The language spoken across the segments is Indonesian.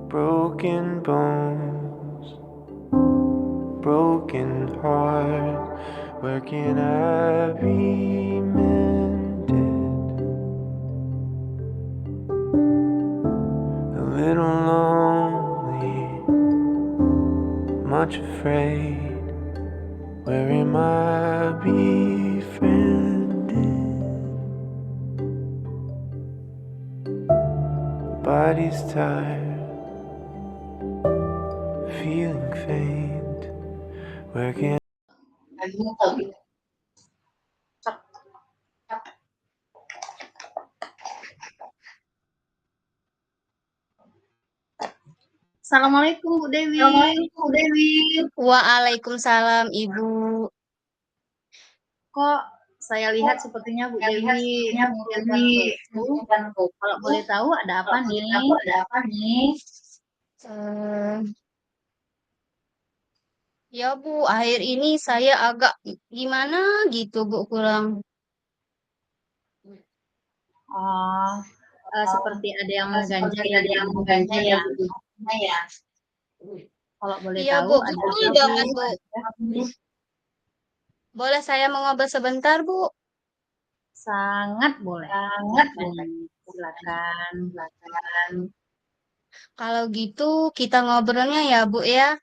broken bones, broken heart. Where can I be mended? A little lonely, much afraid. Where am I befriended? Body's tired, feeling faint. Where can Assalamualaikum Bu Dewi. Assalamualaikum Bu Dewi. Waalaikumsalam Ibu. Kok saya lihat sepertinya Bu Dewi mengumpulkan buku. Kalau boleh tahu ada apa nih? Ya Bu, akhir ini saya agak gimana gitu Bu, kurang. Oh, seperti ada yang mengganjal ya Bu Dewi ya. Kalau boleh Iya tahu Bu, ada betul apa banget Bu. Boleh saya mengobrol sebentar Bu? Sangat boleh. Silakan. Kalau gitu kita ngobrolnya ya Bu ya.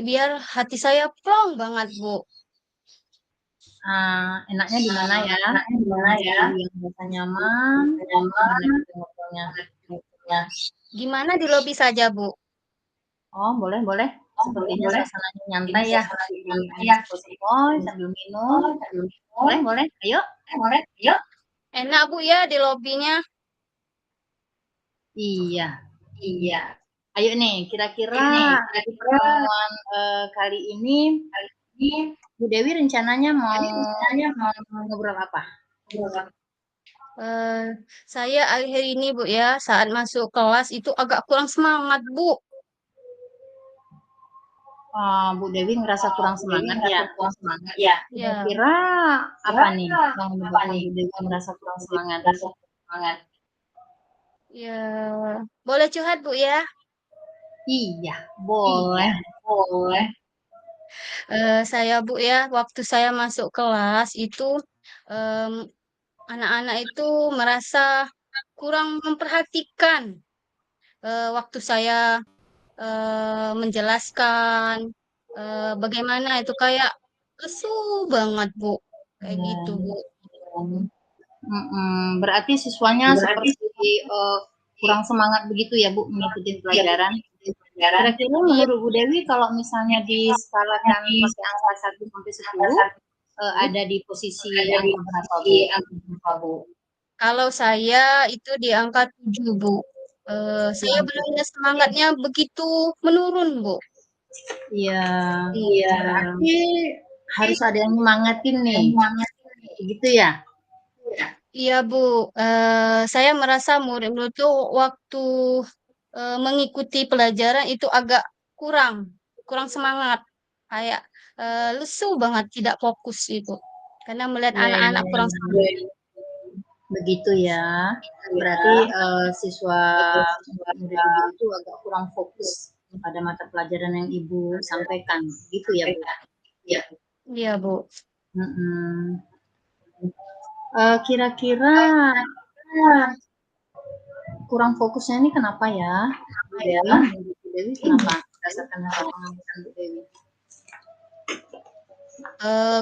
Biar hati saya plong banget Bu. Enaknya di mana ya? Yang merasa nyaman. Ngobrolnya. Gimana di lobi saja Bu? Oh, boleh. Sepertinya suasananya nyantai ya. Sambil minum. Boleh. Ayo. Enak Bu ya di lobinya. Iya. Ayo nih, kira-kira pertemuan kali ini Bu Dewi rencananya mau ngobrol apa? Saya akhir ini Bu ya, saat masuk kelas itu agak kurang semangat Bu. Bu Dewi ngerasa kurang semangat ya? Ya. Kira-kira apa nih yang menyebabkan Bu Dewi merasa kurang semangat? Ya, boleh curhat Bu ya? Iya, boleh. Saya Bu ya, waktu saya masuk kelas itu anak-anak itu merasa kurang memperhatikan waktu saya menjelaskan bagaimana itu kayak lesu banget Bu, kayak gitu Bu. Berarti siswanya seperti kurang semangat begitu ya Bu mengikuti pelajaran. Kira-kira menurut Bu Dewi kalau misalnya diskalakan pakai angka 1 sampai 10 ada di posisi angka berapa Bu? Kalau saya itu di angka 7 Bu. Saya benar-benar semangatnya begitu menurun Bu. Iya. Berarti harus ada yang nyemangatin nih. Gitu ya? Iya Bu, saya merasa murid-murid itu waktu mengikuti pelajaran itu agak kurang semangat, kayak lesu banget, tidak fokus itu, karena melihat Iya. anak-anak kurang semangat. Begitu ya. Berarti siswa murid Ibu itu agak kurang fokus pada mata pelajaran yang Ibu sampaikan. Gitu ya Bu? Iya Bu. Kira-kira kurang fokusnya ini kenapa ya? Bu Dewi kenapa? Berdasarkan hasil pengamatan Bu Dewi.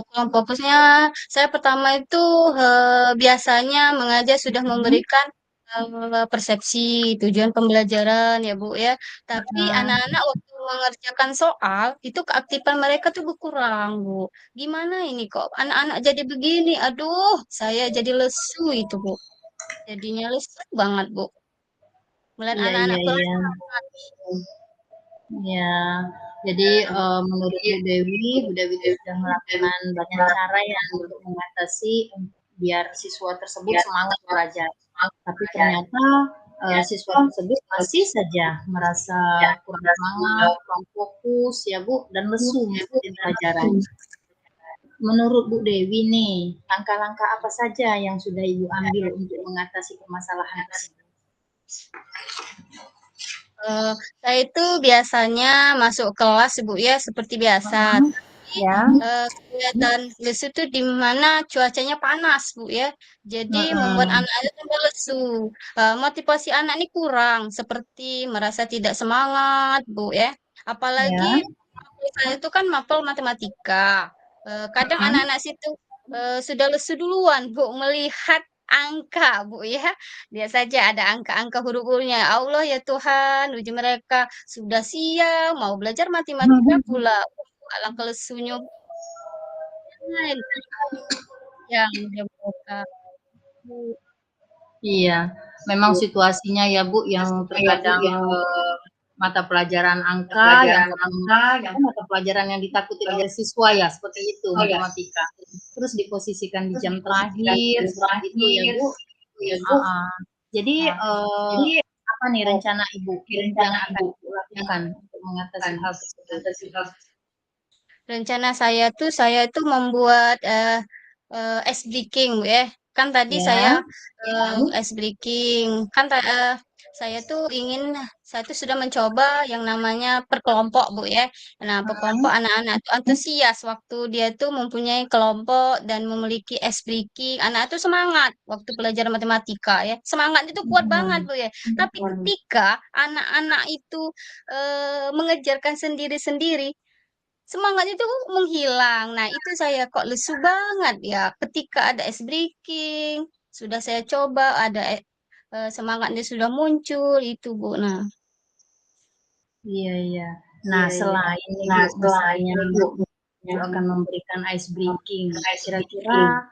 Kurang fokusnya, saya pertama itu biasanya mengajar sudah memberikan persepsi tujuan pembelajaran ya Bu ya. Tapi anak-anak waktu mengerjakan soal itu keaktifan mereka tuh berkurang Bu. Gimana ini kok anak-anak jadi begini? Aduh, saya jadi lesu itu Bu. Jadinya lesu banget Bu. Melihat Iya. anak-anak kurang semangat. Ya, jadi menurut Bu Dewi sudah melakukan banyak cara ya untuk mengatasi biar siswa tersebut semangat belajar. Tapi ternyata siswa tersebut masih saja merasa kurang semangat, kurang fokus ya Bu, dan lesu mengikuti pelajaran. Menurut Bu Dewi nih, langkah-langkah apa saja yang sudah Ibu ambil untuk mengatasi permasalahan tersebut? Eh, saya itu biasanya masuk kelas, Bu ya, seperti biasa. Mhm. Ya. Kelihatan lesu itu di mana cuacanya panas, Bu ya. Jadi membuat Mhm. anak-anak tambah lesu. Motivasi anak ini kurang, seperti merasa tidak semangat, Bu ya. Apalagi Ya. mapel saya itu kan mapel matematika. Kadang Mhm. anak-anak situ sudah lesu duluan, Bu, melihat angka, Bu ya. Lihat saja ada angka-angka huruf-hurufnya. Ya Allah ya Tuhan, uji mereka sudah siang, mau belajar matematika pula. Alangkah lesunya lain yang dia buka. Iya, memang situasinya ya Bu yang terkadang mata pelajaran angka yang mata pelajaran yang ditakuti oleh siswa ya seperti itu matematika. Terus diposisikan di jam terakhir seperti itu ya Bu. Heeh. Jadi apa nih rencana Ibu yang akan Ibu lakukan untuk mengatasi hal tersebut? Rencana saya tuh membuat ice breaking, Bu, ya. Kan tadi saya Ya. ice breaking. Saya tuh saya tuh sudah mencoba yang namanya perkelompok, Bu, ya. Nah, perkelompok anak-anak tuh antusias waktu dia tuh mempunyai kelompok dan memiliki ice breaking. Anak tuh semangat waktu belajar matematika, ya. Semangat itu kuat banget, Mhm. Bu, ya. Tapi ketika anak-anak itu mengejarkan sendiri-sendiri, semangatnya itu menghilang. Nah, itu saya kok lesu banget ya. Ketika ada ice breaking, sudah saya coba ada semangatnya sudah muncul itu, Bu. Nah, Iya, iya. Nah, selain nih Bu, misalnya Ibu akan memberikan ice breaking, kira-kira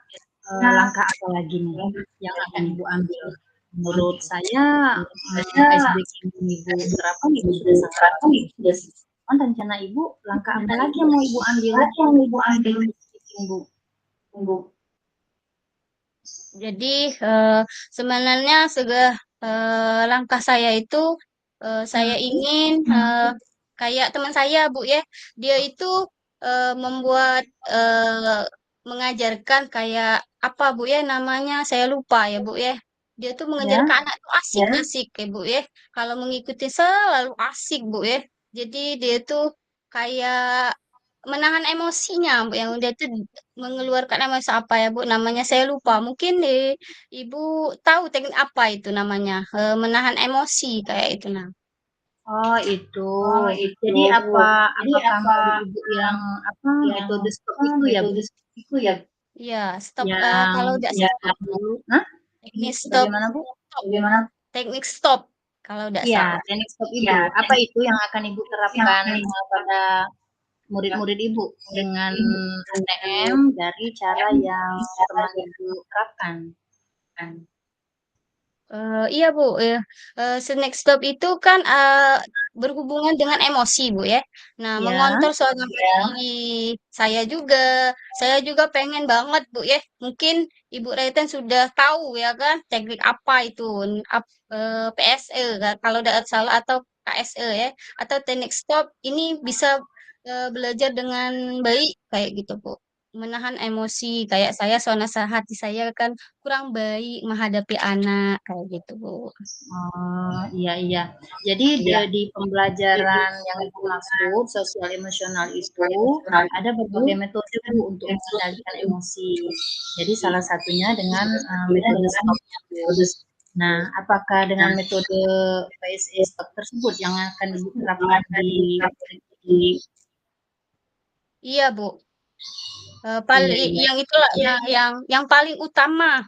langkah apa lagi nih yang akan Ibu ambil? Menurut saya, ice breaking yang Ibu terapkan itu sudah sangat bagus. Cuman rencana Ibu, langkah apa lagi yang mau Ibu ambil selain ice breaking, Bu? jadi sebenarnya langkah saya itu saya Hmm. ingin kayak teman saya, Bu ya. Dia itu membuat mengajarkan kayak apa, Bu ya, namanya saya lupa ya, Bu ya. Dia tuh Ya. mengajarkan anak tuh asik-asik ya, Bu ya. Kalau mengikuti selalu asik, Bu ya. Jadi dia tuh kayak menahan emosinya, Bu, yang dia tuh mengeluarkan emosi apa ya, Bu, namanya saya lupa. Mungkin Ibu tahu teknik apa itu namanya, menahan emosi kayak itu nah. Oh, itu. Jadi apakah menurut Ibu yang metode stop itu ya, Bu? Iya, stop Yang kalau tidak stop salah dulu. Hah? teknik stop Bagaimana, Bu? stop teknik stop kalau tidak Iya, salah. teknik stop itu. Apa itu yang akan Ibu terapkan pada murid-murid Ibu dengan ATM dari cara yang teman Ibu terapkan? Iya Bu, snack stop itu kan berhubungan dengan emosi Bu ya. Nah, Ya. mengontrol suasana hati saya juga pengen banget Bu ya. Mungkin Ibu Reten sudah tahu ya kan teknik apa itu, PSE kan, kalau tidak salah atau KSE ya, atau teknik stop ini bisa belajar dengan baik kayak gitu Bu. Menahan emosi kayak saya suasana hati saya kan kurang baik menghadapi anak kayak gitu, Bu. Oh, iya, iya. Jadi di pembelajaran yang Ibu maksud sosial emosional itu ada berbagai metode Bu untuk mengendalikan emosi. Jadi salah satunya dengan metode stop Bu. Nah, apakah dengan metode PSE stop tersebut yang akan Ibu terapkan di Iya, Bu. iya, Paling iya. yang itulah yang paling utama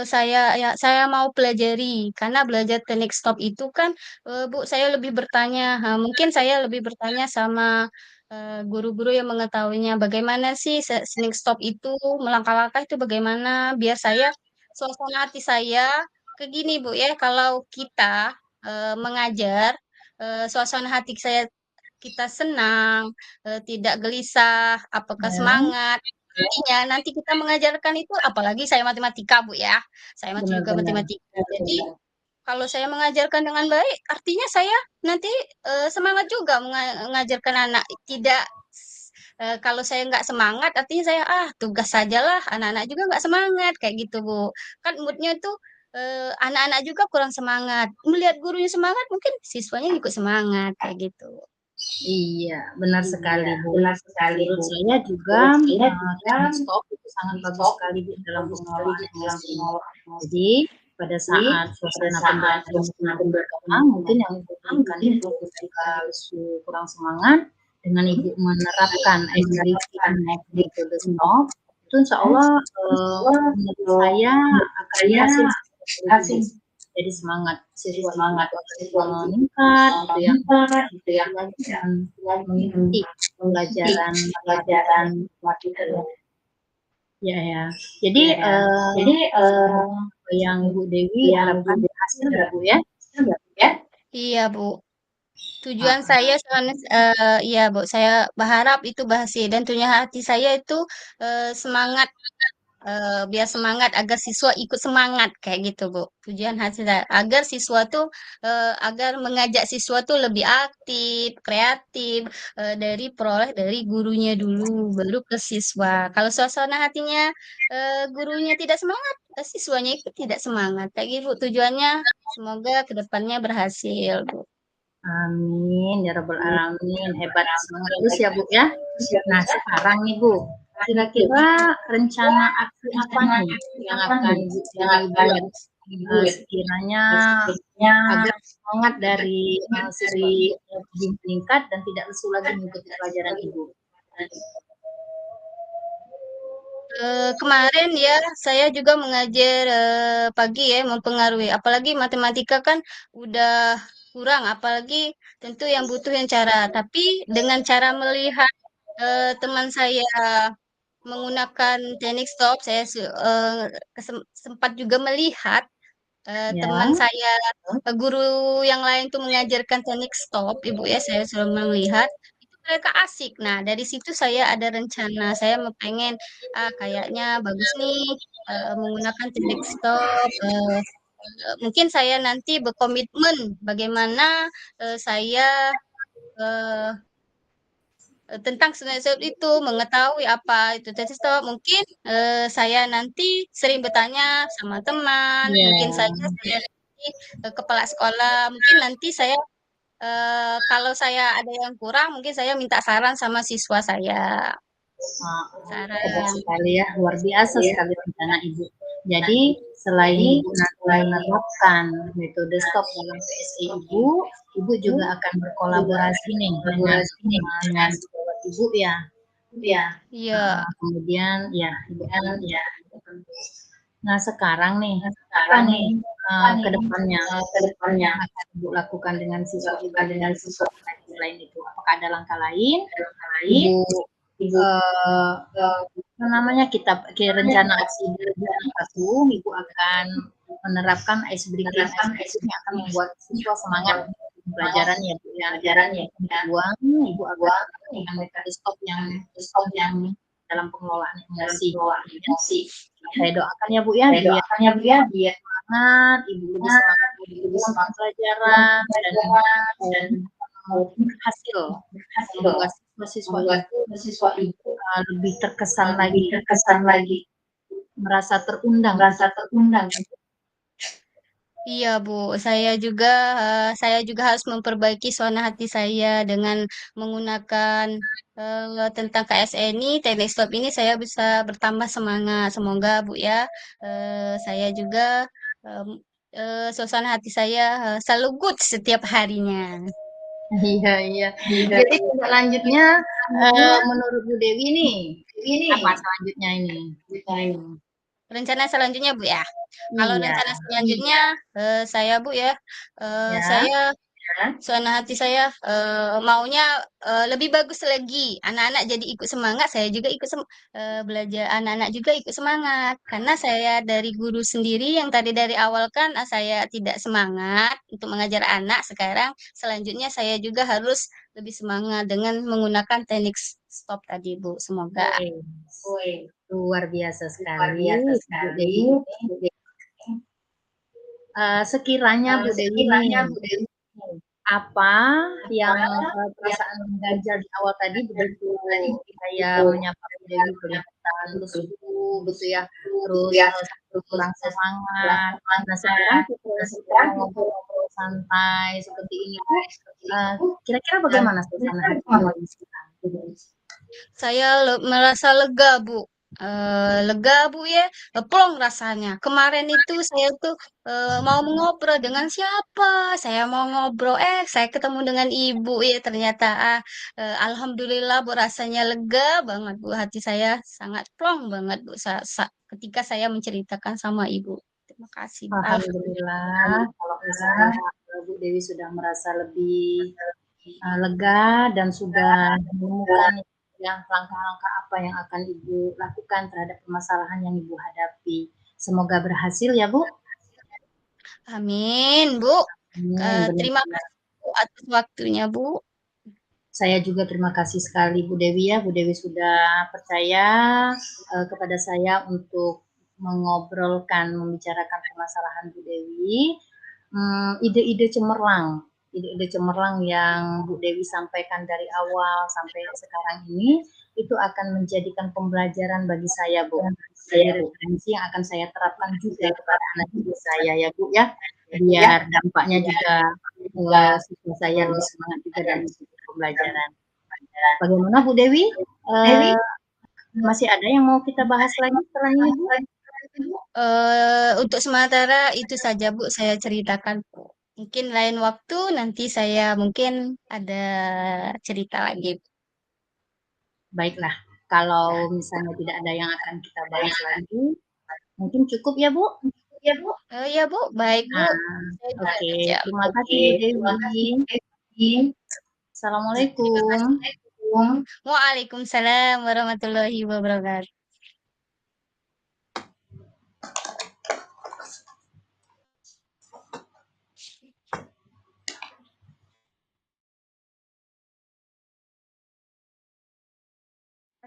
saya mau pelajari karena belajar teknik stop itu kan Bu saya lebih bertanya mungkin saya lebih bertanya sama guru-guru yang mengetahuinya bagaimana sih teknik stop itu melangkah-langkah itu bagaimana biar saya suasana hati saya ke gini Bu ya kalau kita mengajar suasana hati kita senang, tidak gelisah, apakah Ya, semangat. Artinya nanti kita mengajarkan itu apalagi saya matematika, Bu, ya. Saya juga benar-benar. matematika. Jadi kalau saya mengajarkan dengan baik, artinya saya nanti semangat juga mengajarkan anak. Tidak kalau saya nggak semangat, artinya saya tugas sajalah. Anak-anak juga nggak semangat kayak gitu, Bu. Kan moodnya itu anak-anak juga kurang semangat. Melihat gurunya semangat, mungkin siswanya ikut semangat, kayak gitu. Iya, benar sekali, Iya, Bu. benar sekali, Menurut Bu. saya juga, Menurut saya juga teknik stop itu sangat bagus stop sekali, Bu, dalam bagus sekali pengelolaan di dalam emosi. pengelolaan emosi. Jadi, pada Jadi, saat pada suasana saat pembelajaran suasana semakin pembelajaran berkembang, mungkin yang Ibu berikan mungkin itu ketika lesu kurang semangat, dengan Ibu menerapkan ice breaking metode stop, itu insya Allah menurut saya akan saya berhasil seperti itu, asing Bu. Jadi semangat siswa Ibu semangat itu akan siswa itu meningkat gitu ya, meningkat gitu ya, dan mengikuti pembelajaran pelajaran matematika. matematika. Ya ya. Jadi, Jadi yang Ibu Dewi yang harapkan juga berhasil ya, Bu, ya? ya, Iya, Bu. Tujuan Heeh. saya iya, Bu, saya berharap itu berhasil dan tujuan hati saya itu, semangat, biar semangat agar siswa ikut semangat, kayak gitu, Bu. Tujuan hati saya, agar siswa tuh, agar mengajak siswa tuh lebih aktif, kreatif, dari gurunya dulu, baru ke siswa. Kalau suasana hatinya, gurunya tidak semangat, siswanya ikut tidak semangat, kayak gitu, Bu, tujuannya. Semoga ke depannya berhasil, Bu. Amin, ya rabbal alamin. Hebat, semangat terus ya, Bu, ya. Nah, sekarang nih, Bu, kira-kira rencana aksi apa nih yang akan Ibu Dewi buat, sekiranya agar semangat dari, siswa Ibu lebih meningkat dan tidak lesu lagi mengikuti pelajaran Ibu? Kemarin ya, saya juga mengajar pagi ya, mempengaruhi. Apalagi matematika kan udah kurang, apalagi tentu yang butuh yang cara. Tapi dengan cara melihat teman saya menggunakan teknik stop, saya sempat juga melihat Ya. teman saya, guru yang lain tuh mengajarkan teknik stop, Ibu ya, saya sudah melihat itu mereka asik. Nah, dari situ saya ada rencana, saya mau pengen, kayaknya bagus nih, menggunakan teknik stop, mungkin saya nanti berkomitmen bagaimana, saya, eee tentang senasib itu, mengetahui apa itu tesis stop, mungkin, saya nanti sering bertanya sama teman, mungkin saja Ya. saya nanti ke kepala sekolah, mungkin nanti saya, kalau saya ada yang kurang, mungkin saya minta saran sama siswa saya, Hebat saran. sekali ya, luar biasa sekali rencana Ibu. Jadi, selain Ibu nanti menerapkan metode stop dalam PSE Ibu, Ibu juga akan berkolaborasi nih dengan siswa Ibu ya. Iya, Kemudian ya, Ibu kan ya. Nah, sekarang nih, apa nih ke depannya yang akan Ibu lakukan dengan siswa Ibu selain itu? Apakah ada langkah lain? Ibu apa namanya, rencana aksi yang satu, Ibu akan menerapkan ice breaking yang akan membuat siswa semangat pelajaran ya, Bu, ya. Yang kedua, Ibu akan melakukan metode stop yang dalam pengelolaan emosi. Saya doakan ya, Bu, ya, biar semangat, Ibu lebih semangat pelajaran dan berhasil membuat siswa itu lebih terkesan lagi, merasa terundang. iya, Bu, saya juga harus memperbaiki suasana hati saya dengan menggunakan, tentang KSE ini, teknik stop ini saya bisa bertambah semangat. Semoga, Bu, ya, saya juga, mmm, suasana hati saya, selalu good setiap harinya. Iya. Jadi selanjutnya, menurut Bu Dewi nih, apa selanjutnya ini? Rencana selanjutnya, Bu, ya? Kalau Iya. rencana selanjutnya, saya, Bu, ya, Ya. saya suasana hati saya, maunya, lebih bagus lagi. Anak-anak jadi ikut semangat, saya juga belajar anak-anak juga ikut semangat. Karena saya dari guru sendiri yang tadi dari awal kan, saya tidak semangat untuk mengajar anak, sekarang selanjutnya saya juga harus lebih semangat dengan menggunakan teknik stop tadi, Bu, semoga. Luar biasa sekali, Bu Dewi. Sekiranya Bu Dewi nih, apa yang perasaan mengganjal di awal tadi begitu saya menyapa Bu Dewi kelihatan lesu gitu ya, terus kurang semangat. Nah sekarang kita ngobrol-ngobrol santai seperti ini Bu, kira-kira bagaimana suasana hati Bu Dewi sekarang? Saya merasa lega, Bu. Lega, Bu ya. Plong rasanya. Kemarin itu saya tuh mau ngobrol dengan siapa? Saya mau ngobrol, saya ketemu dengan Ibu ya. Ternyata alhamdulillah Bu rasanya lega banget Bu. Hati saya sangat plong banget Bu ketika saya menceritakan sama Ibu. Terima kasih. Alhamdulillah kalau misalnya Bu Dewi sudah merasa lebih lega dan sudah menemukan ya langkah-langkah apa yang akan Ibu lakukan terhadap permasalahan yang Ibu hadapi. Semoga berhasil ya Bu. Amin, Bu. Terima Benar. kasih Bu atas waktunya, Bu. Saya juga terima kasih sekali Bu Dewi ya. Bu Dewi sudah percaya kepada saya untuk mengobrolkan, membicarakan permasalahan Bu Dewi. Ide-ide cemerlang yang Bu Dewi sampaikan dari awal sampai sekarang ini itu akan menjadikan pembelajaran bagi saya Bu. Jadi referensi yang akan saya terapkan juga kepada anak didik saya ya Bu ya. Biar dampaknya juga siswa saya lebih semangat juga dalam pembelajaran. Bagaimana Bu Dewi? Masih ada yang mau kita bahas lagi setelah ini Bu? Untuk sementara itu saja Bu saya ceritakan Bu. Mungkin lain waktu nanti saya mungkin ada cerita lagi. Baiklah, kalau misalnya tidak ada yang akan kita bahas lagi, mungkin cukup ya Bu? Ya Bu, baik Bu. Oke, terima kasih Bu Dewi. Assalamualaikum. Waalaikumsalam warahmatullahi wabarakatuh.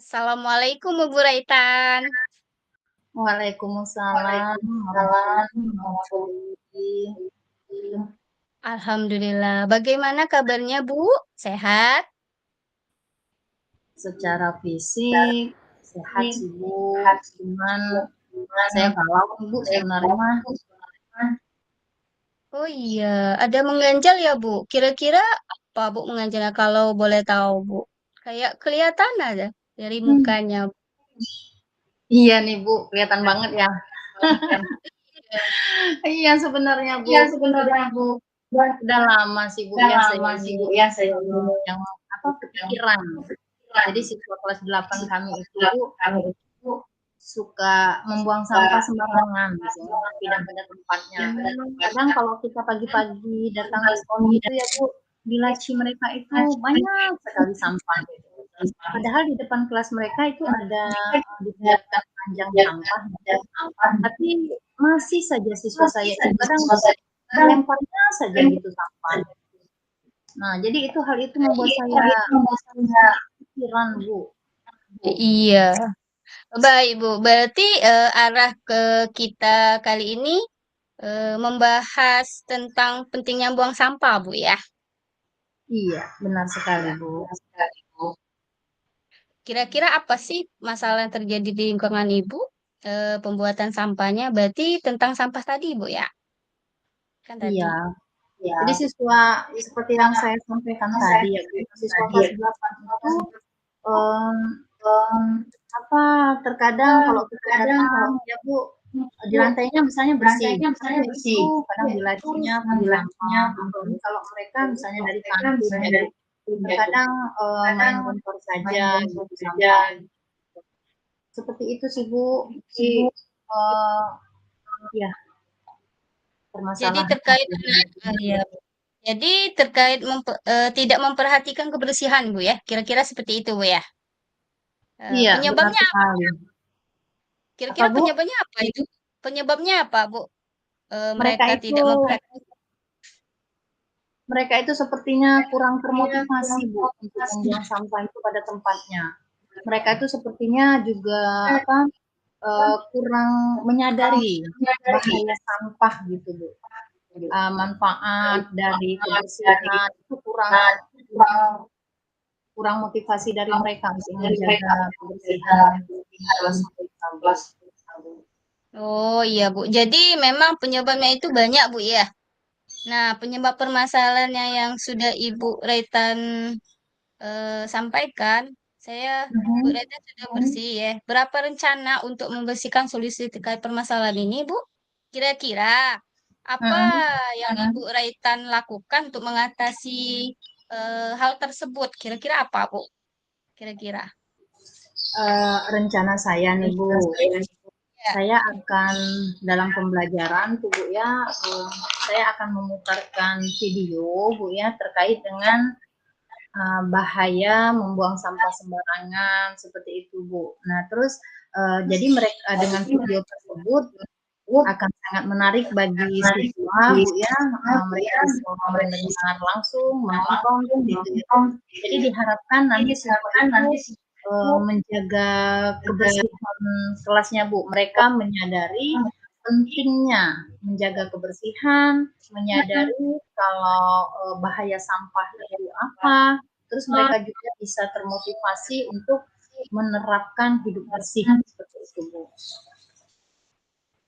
Assalamualaikum Bu Raitan. Waalaikumsalam warahmatullahi. Alhamdulillah. Bagaimana kabarnya Bu? Sehat? Secara fisik sehat sih Bu, cuman saya galau Bu sebenarnya. Oh iya, ada mengganjal ya Bu? Kira-kira apa Bu mengganjalnya kalau boleh tahu Bu? Kayak kelihatan aja dari mukanya. Iya nih Bu, kelihatan banget ya. Iya sebenarnya Bu. Udah lama sih Bu ya saya yang kepikiran. Jadi siswa kelas 8 kami itu suka membuang sampah sembarangan gitu, pindah-pindah tempatnya. Kadang kalau kita pagi-pagi datang ke sekolah itu ya Bu, di laci mereka itu banyak sekali sampah. Padahal di depan kelas mereka itu ada dibuatkan panjang sampah, tapi masih saja siswa saya itu kadang lemparnya saja gitu sampah. Nah, jadi hal itu membuat saya pikiran Bu. Iya. Baik Bu, berarti arah ke kita kali ini membahas tentang pentingnya buang sampah Bu ya. Iya, benar sekali Bu. Kira-kira apa sih masalah yang terjadi di lingkungan Ibu? Pembuatan sampahnya berarti tentang sampah tadi Bu ya? Kan tadi. Iya. Jadi siswa seperti yang saya sampaikan tadi ya, siswa kelas 8 itu terkadang kalau kita datang ya Bu, di lantainya misalnya bersih, kadang di lacinya sampah. Kalau mereka misalnya dari kantin ya Bu, terkadang main motor saja gitu sampah. Seperti itu sih Bu. Ya. Jadi terkait jadi terkait tidak memperhatikan kebersihan Bu ya, kira-kira seperti itu Bu ya. Iya, penyebabnya apa? Kira-kira Bu? penyebabnya apa itu? Penyebabnya apa Bu? Mereka tidak memperhatikan. Mereka itu sepertinya kurang termotivasi Bu untuk membuang sampah itu pada tempatnya. Mereka itu sepertinya juga kurang menyadari bahaya sampah gitu Bu. Manfaat dari kebersihan itu kurang kurang motivasi dari mereka untuk menjaga kebersihan kelas mereka, Bu. Oh iya Bu, jadi memang penyebabnya itu banyak Bu ya. Nah, penyebab permasalahannya yang sudah Ibu Raitan sampaikan, Bu Mhm. Raitan sudah bersih ya. Berapa rencana untuk membersihkan solusi terkait permasalahan ini Bu? Kira-kira apa Mhm. yang Ibu Raitan lakukan untuk mengatasi hal tersebut? Kira-kira apa Bu? Kira-kira. Rencana saya nih Bu, Ya. saya akan dalam pembelajaran tuh Bu ya, saya akan memutarkan video Bu ya terkait dengan bahaya membuang sampah sembarangan seperti itu Bu. Nah terus jadi mereka dengan video tersebut akan sangat menarik bagi siswa Bu ya, mereka bisa mendengar langsung, menonton gitu ya. Jadi diharapkan nanti siswa itu menjaga kebersihan kelasnya Bu. Mereka menyadari pentingnya menjaga kebersihan, menyadari kalau bahaya sampah itu apa, terus mereka juga bisa termotivasi untuk menerapkan hidup bersih seperti itu Bu.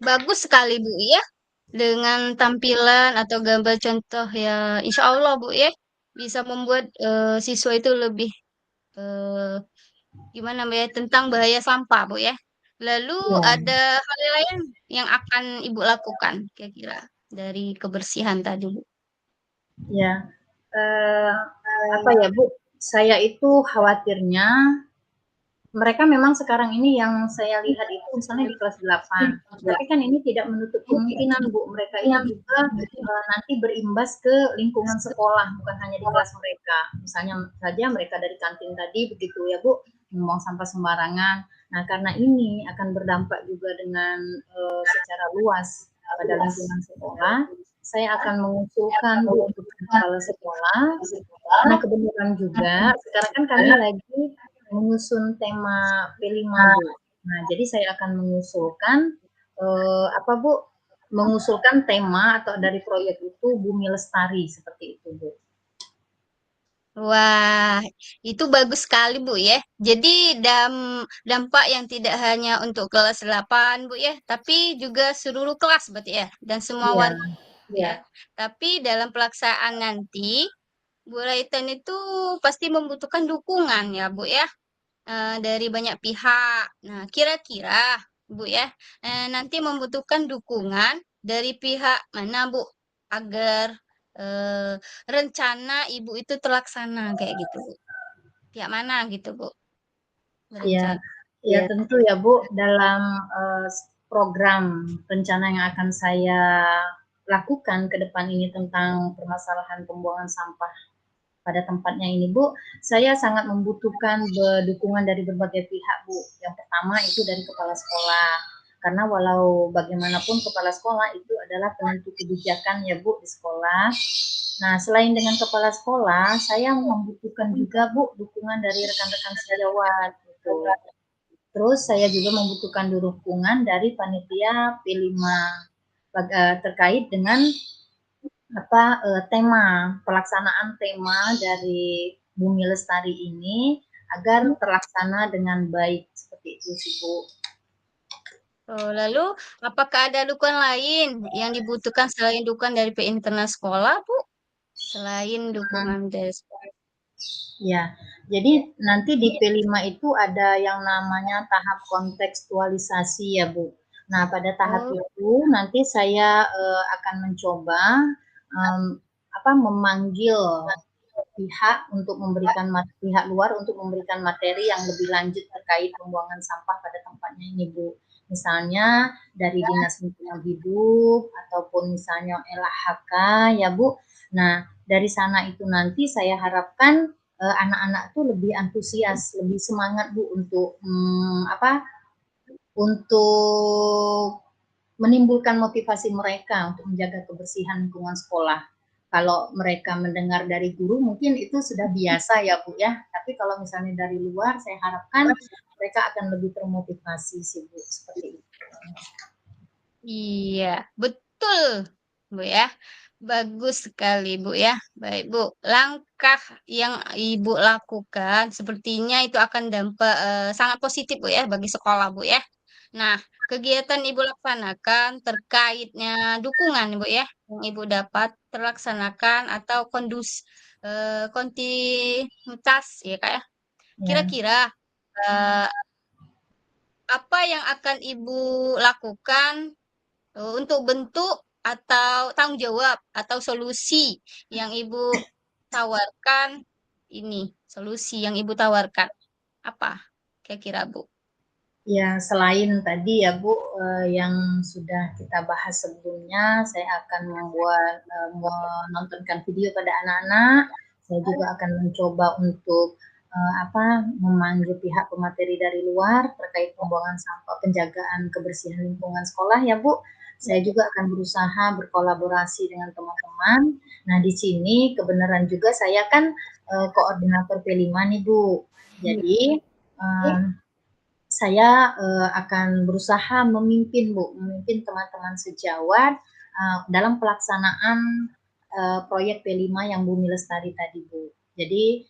Bagus sekali Bu ya. Dengan tampilan atau gambar contoh ya, insya Allah Bu ya, bisa membuat siswa itu lebih eh, gimana Bu ya, tentang bahaya sampah Bu ya. Lalu Ya, ada hal lain yang akan Ibu lakukan kira-kira dari kebersihan tadi Bu. ya. Eh, apa ya Bu? Saya itu khawatirnya mereka memang sekarang ini yang saya lihat itu misalnya di kelas 8. Tapi kan ini tidak menutup kemungkinan Bu, mereka itu juga nanti berimbas ke lingkungan sekolah, bukan hanya di kelas mereka. Misalnya saja mereka dari kantin tadi begitu ya Bu, membuang sampah sembarangan. Nah, karena ini akan berdampak juga dengan secara luas pada lingkungan sekolah, saya akan mengusulkan Bu untuk kepala sekolah. Nah, kebetulan juga sekarang kan kami lagi menyusun tema P5 Bu. Nah, jadi saya akan mengusulkan apa Bu? Mengusulkan tema atau dari proyek itu Bumi Lestari seperti itu Bu. Wah, itu bagus sekali Bu ya. Jadi dampak yang tidak hanya untuk kelas 8 Bu ya, tapi juga seluruh kelas berarti ya, dan semua Iya, warga ya. Tapi dalam pelaksanaan nanti, Bu Raitan itu pasti membutuhkan dukungan ya Bu ya, dari banyak pihak. Nah, kira-kira Bu ya, nanti membutuhkan dukungan dari pihak mana Bu, agar eh, rencana Ibu itu terlaksana kayak gitu Bu. Pihak mana gitu Bu, iya. berencana. Ya tentu ya Bu, dalam program rencana yang akan saya lakukan ke depan ini tentang permasalahan pembuangan sampah pada tempatnya ini Bu, saya sangat membutuhkan dukungan dari berbagai pihak Bu. Yang pertama itu dari kepala sekolah, karena walau bagaimanapun kepala sekolah itu adalah penentu kebijakan ya Bu di sekolah. Nah, selain dengan kepala sekolah, saya membutuhkan juga Bu dukungan dari rekan-rekan sejawat gitu. Terus saya juga membutuhkan dukungan dari panitia P5 terkait dengan tema pelaksanaan tema dari Bumi Lestari ini agar terlaksana dengan baik seperti itu sih Bu. Oh, lalu apakah ada dukungan lain yang dibutuhkan selain dukungan dari pihak internal sekolah Bu? Selain dukungan dari sekolah. Ya, jadi nanti di P5 itu ada yang namanya tahap kontekstualisasi ya Bu. Nah, pada tahap Oh, itu nanti saya akan mencoba memanggil pihak untuk memberikan pihak luar untuk memberikan materi yang lebih lanjut terkait pembuangan sampah pada tempatnya ini Bu. Misalnya dari Dinas Lingkungan Hidup ataupun misalnya LHK ya Bu. Nah, dari sana itu nanti saya harapkan anak-anak tuh lebih antusias, lebih semangat Bu untuk untuk menimbulkan motivasi mereka untuk menjaga kebersihan lingkungan sekolah. Kalau mereka mendengar dari guru mungkin itu sudah biasa ya Bu ya. Tapi kalau misalnya dari luar saya harapkan mereka akan lebih termotivasi sih Bu seperti itu. iya, betul Bu ya. Bagus sekali, Bu ya. Baik, Bu. Langkah yang Ibu lakukan sepertinya itu akan dampak sangat positif, Bu ya, bagi sekolah, Bu ya. Nah, kegiatan Ibu laksanakan terkaitnya dukungan, Bu ya, yang Ibu dapat terlaksanakan atau kontinuitas ya, Kak ya. Ya. Kira-kira eh, apa yang akan Ibu lakukan untuk bentuk atau tanggung jawab atau solusi yang Ibu tawarkan ini, solusi yang Ibu tawarkan apa kira-kira, Bu? Ya, selain tadi ya Bu, yang sudah kita bahas sebelumnya, saya akan menontonkan video pada anak-anak. Saya juga akan mencoba untuk memanggil pihak pemateri dari luar terkait pembuangan sampah, penjagaan kebersihan lingkungan sekolah ya Bu. Saya juga akan berusaha berkolaborasi dengan teman-teman. Nah, di sini kebenaran juga saya kan koordinator P5 nih Bu. Jadi saya akan berusaha memimpin memimpin teman-teman sejawat dalam pelaksanaan proyek P5 yang Bumi Lestari tadi Bu. Jadi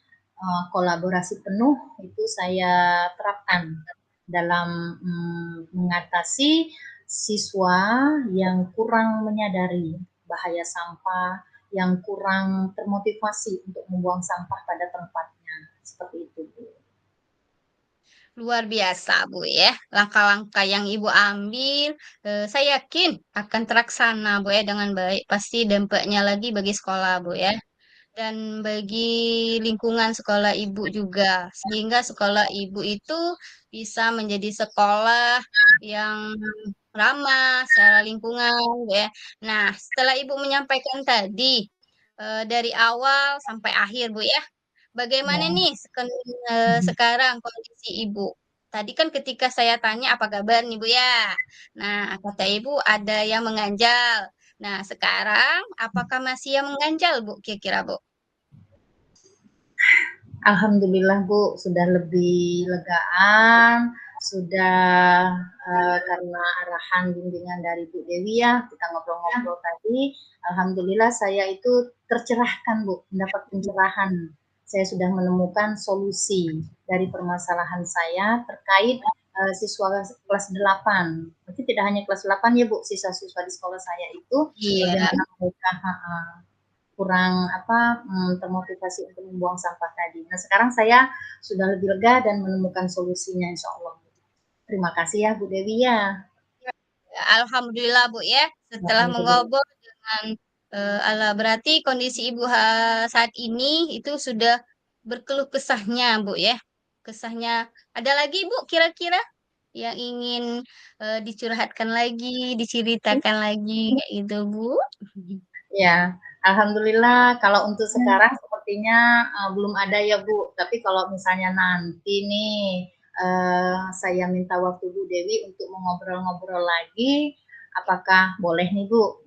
kolaborasi penuh itu saya terapkan dalam mengatasi siswa yang kurang menyadari bahaya sampah, yang kurang termotivasi untuk membuang sampah pada tempatnya. Seperti itu Bu. Luar biasa, Bu ya. Langkah-langkah yang Ibu ambil, saya yakin akan terlaksana, Bu ya, dengan baik. Pasti dampaknya lagi bagi sekolah, Bu ya. Dan bagi lingkungan sekolah ibu juga, sehingga sekolah ibu itu bisa menjadi sekolah yang ramah secara lingkungan, ya. Nah, setelah ibu menyampaikan tadi dari awal sampai akhir, Bu ya, bagaimana Ya. nih sekarang kondisi ibu? Tadi kan ketika saya tanya apa kabar nih Bu ya, nah kata ibu ada yang mengganjal. Nah, sekarang apakah masih yang mengganjal Bu? Kira-kira Bu? Alhamdulillah Bu, sudah lebih legaan, sudah karena arahan bimbingan dari Bu Dewi ya, kita ngobrol-ngobrol tadi, alhamdulillah saya itu tercerahkan Bu, mendapat pencerahan. Saya sudah menemukan solusi dari permasalahan saya terkait siswa kelas 8. Berarti tidak hanya kelas 8 ya Bu, siswa-siswa di sekolah saya itu Iya. bagaimana mereka kurang termotivasi untuk membuang sampah tadi. Nah, sekarang saya sudah lebih lega dan menemukan solusinya insya Allah. Terima kasih ya Bu Dewi ya. Alhamdulillah Bu ya, setelah Alhamdulillah. mengobrol dengan Allah berarti kondisi Ibu saat ini itu sudah berkeluh kesahnya Bu ya. Kesahnya ada lagi Bu kira-kira yang ingin dicurhatkan lagi, diceritakan lagi kayak gitu Bu? Ya, alhamdulillah kalau untuk sekarang sepertinya belum ada ya Bu. Tapi kalau misalnya nanti nih saya minta waktu Bu Dewi untuk mengobrol-ngobrol lagi, apakah boleh nih Bu?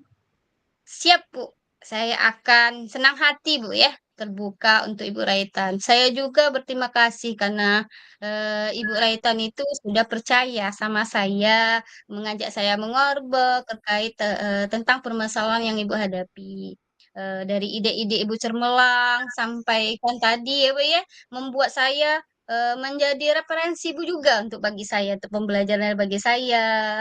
Siap, Bu. Saya akan senang hati, Bu, ya, terbuka untuk Ibu Raitan. Saya juga berterima kasih karena Ibu Raitan itu sudah percaya sama saya, mengajak saya mengobrol terkait tentang permasalahan yang Ibu hadapi. Dari ide-ide Ibu Cermelang sampai kan tadi ya, Bu, ya, membuat saya menjadi referensi Bu juga untuk bagi saya, untuk pembelajaran bagi saya,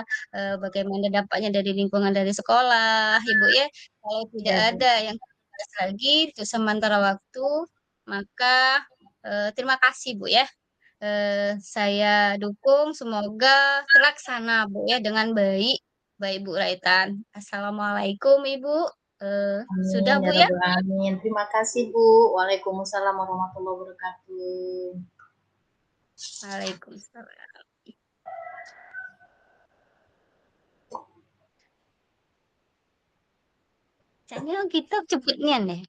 bagaimana dampaknya dari lingkungan dari sekolah, Ibu ya. Kalau tidak Ya Bu. ada yang dibahas lagi untuk sementara waktu, maka terima kasih Bu ya. Saya dukung semoga terlaksana Bu ya dengan baik. Baik Bu Raitan. Assalamualaikum Ibu. Sudah Amin ya Bu ya? rabbal alamin. Terima kasih Bu. Waalaikumsalam warahmatullahi wabarakatuh. Waalaikumsalam. Kayaknya kita cepet nian deh.